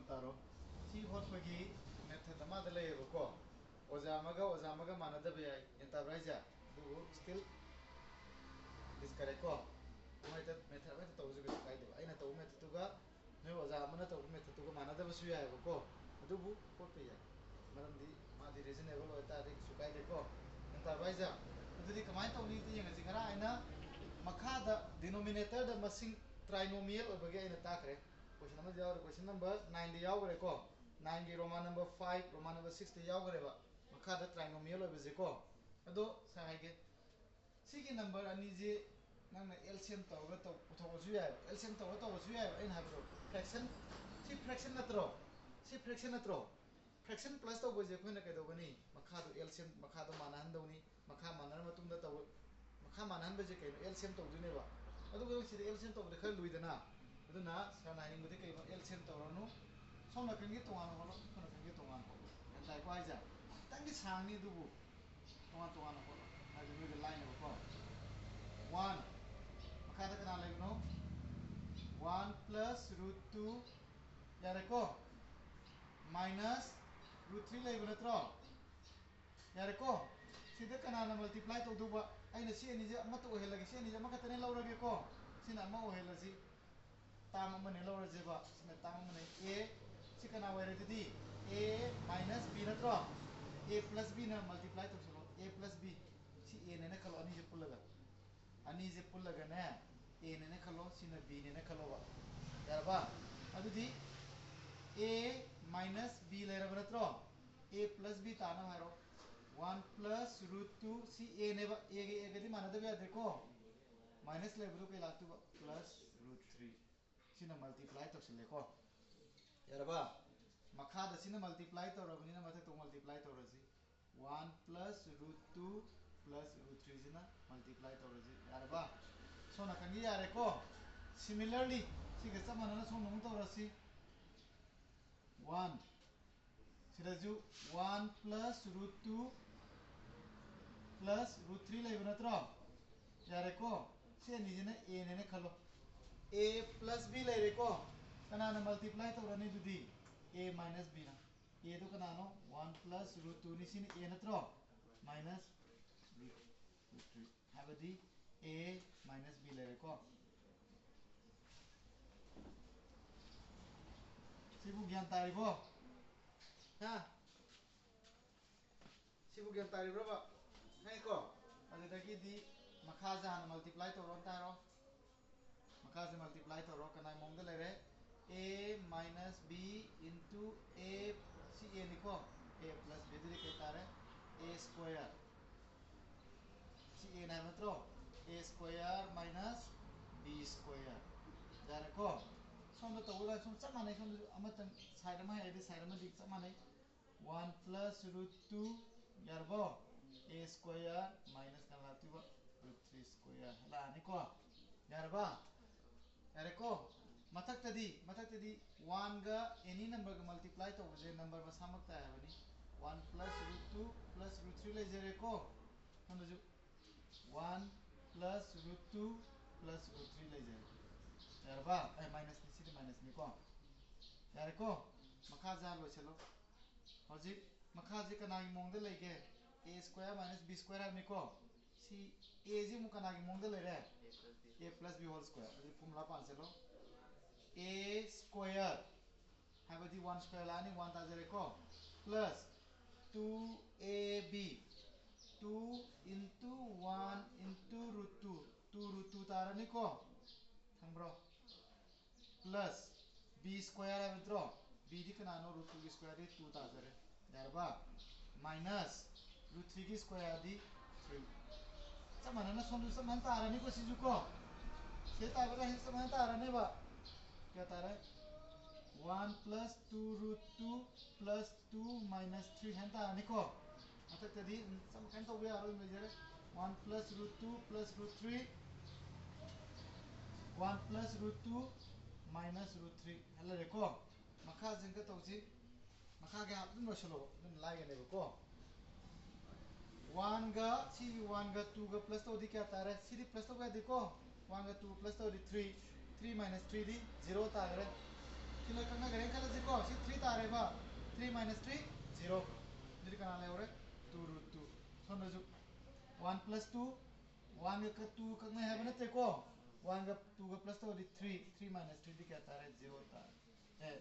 taro si hot pagi method ama da lay ko ozamaga manada be enterprise do still this correct ko method ba to uju kai do aina to method to ga ne ozamana to method to ga manada ba su ya ko adubu hot pe ya maramdi ma di reasonable o ta de su kai de ko enterprise adudi kamai to ni ti yang jingara aina makada denominator da masing trinomial obage aina takre question number jaw question number 9 de yaw gare ko 9 gi roman number 5 roman number 6 de yaw gare ba makada trinomial obage ko ado sa ge sigi number ani je nangna LCM tawra to putho ju ya LCM tawra to ju ya aina habro fraction si fraction natro fraction plus to boje ko na ke do bani makado LCM makado manan dawni makha manan matung da taw makha manan baje ke LCM to dune ba adu go si LCM to de khar luidana aduna sana ni mudi ke LCM to ranu somna kan gi tongan ko kono kan gi tongan ko en dai ko aja tangi sangni dubu tongan ko ha ju de line ko 1 makada kana legno 1 plus root 2 yare ko minus root 3 lego natro yare ko sida kana na multiply to duba aina si ani je amma to ohela gi si ani je makata ne lawra ge ko sina amma ohela si tam amma ne lawra je ba sina tam amma ne a si kana ware di a minus b natro a plus b na multiply to solo a plus b si a ne khalo ani je pullaga ne a ne khalo sina b ne khalo ba yarba adudi a minus b le rabra tro a plus b tana haro 1 plus root 2 si a ne ba a ga di manada be देखो minus le bru ke latu ba plus root 3 sina multiply to sile ko yarba makha da sina multiply to rabni na mathe to multiply to razi 1 plus root 2 plus root 3 sina multiply to razi yarba so na kan yare ko similarly si ga samana na so mong to rasi 1 Siraju 1 plus root 2 plus root 3 lai banatra yare ko se nijene a ne khalo a plus b lai re ko kana na multiply to rani dudi a minus b na a do kana no 1 plus root 2 ni sin a natro minus root 3 habadi a minus b lai re ko sibu gyan tari bo ha sibu gyan tari bro ba hai ko adagi di makhaja han multiply to ron ta ro makhaja multiply to ro kana mong de lere a minus b into a si a ni ko a plus b de ke tare a square si a na matro a square minus b square dare ko som to ula som sama nei som amatan side ma edi side ma dik sama nei 1 plus root 2 yarbo a square minus kan latu ba root 3 square la ni ko yarba yare ko matak tadi 1 ga any number ga multiply to je number ma samak ta hai bani 1 plus root 2 plus root 3 le jare ko हम जो 1 plus root 2 plus root 3 ले jare yarba ai minus ni si minus ni ko yare ko makha ja lo chelo hoji makha ji kana gi mong de lege a square minus b square ni ko si a ji mu kana gi mong de le re a plus b whole square adi formula pa chelo a square habadi 1 square la ni 1 ta jare ko plus 2ab 2 into 1 into root 2 2 root 2 tara ni ko thambro plus b square है मित्रों b दी कना no root 2 की square दी 2 ता जरे यारबा minus root 3 की square the 3 sama na sondo sama ta ara ni ko sijuko se ta bera hin sama ta ara ne ba kya ta ra 1 plus 2 root 2 plus 2 minus 3 hen ta ni ko atak tadi sama kan to be aro me jare 1 plus root 2 plus root 3 1 plus root 2 minus root 3 hala reko makha jengka tawji makha ga dun bashalo dun lai ga ne ko 1 ga si 1 ga 2 ga plus to di kya tare si di plus to ga देखो 1 ga 2 plus to di 3 3 minus 3 di 0 tare si loi kang na garen kala ziko si 3 tare ba 3 minus 3 0 jadi kana le ore 2 root 2 sono ju 1 plus 2 1 ka 2 kang na have na te ko 1 ga 2 ga plus to di 3 3 minus 3 di ka tare 0 ta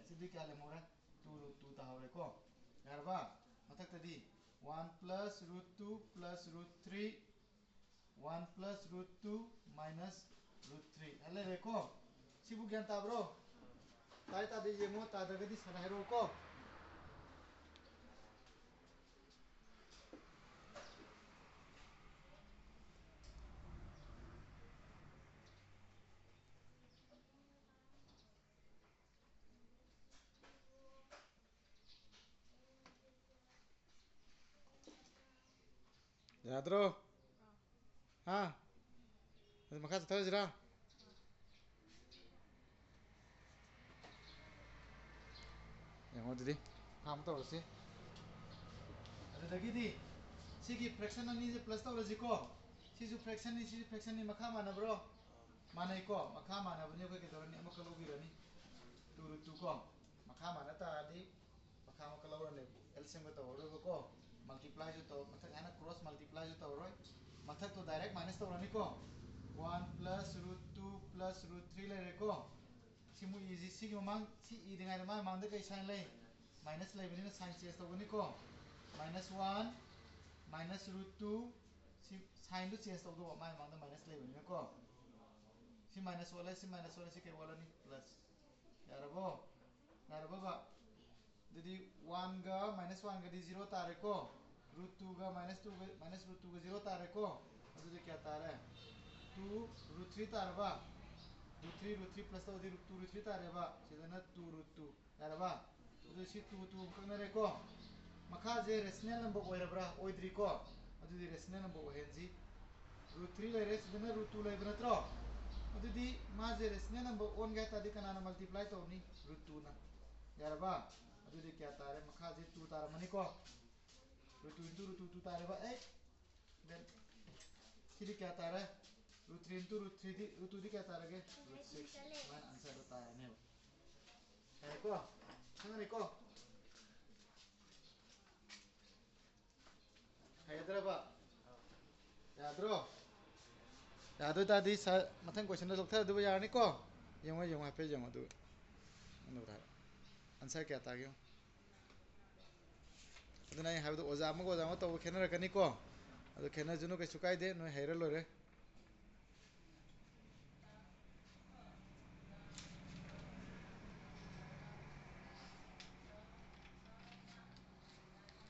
si di ka le more 2 root 2 ta hore ko yar ba matak tadi 1 plus root 2 plus root 3 1 plus root 2 minus root 3 hele reko sibu gyan ta bro tai ta de yemo ta daga di sana hero ko yadro ha makas ta jira yemo didi ham to si adagi di sigi fraction ani je plus to logiko sisu fraction ni makha mana bro mana ko makha mana bani ko ke dorani amaka logi rani turu tu ko makha mana ta di makha amaka lo ne LCM to ro ko multiply jo to mathak ana cross multiply jo to ro mathak to direct minus to rani ko 1 plus root 2 plus root 3 le re ko simu easy sigi mang si e dengai ma mang de kai sign le minus le bani na sign change to bani ko minus 1 minus root 2 si sign to change to do ma mang de minus le bani ko si minus wala si ke wala ni plus yarabo yarabo ba jadi 1 ga minus 1 ga di 0 tare ko root 2 ga minus root 2 ga 0 tare ko adu de kya tare 2 root 3 tare ba root 3 plus to di root 2 root 3 tare ba sidana 2 root 2 tare ba adu si 2 2 kana re ko makha je rational number oirabra oidri ko adu di rational number ohenji root 3 le res sidana root 2 le bratro adu di ma je rational number on ga ta di kana multiply to ni root 2 na yaraba adu di kya tare makha je 2 tare mani ko root 2 into root 2 tare ba then sidi kya tare root 3 into root 3 di root 2 di kya tare ge root 6 man answer ta tare ne hai ko sangani ko hayadra ba yadro yadu ta di mathang question do thar du ya ni ko yemo hape yemo du anu ra answer kya ta gyo aduna hai hab do oja ma to khenara kani ko adu khena junu ke sukai de no haira lore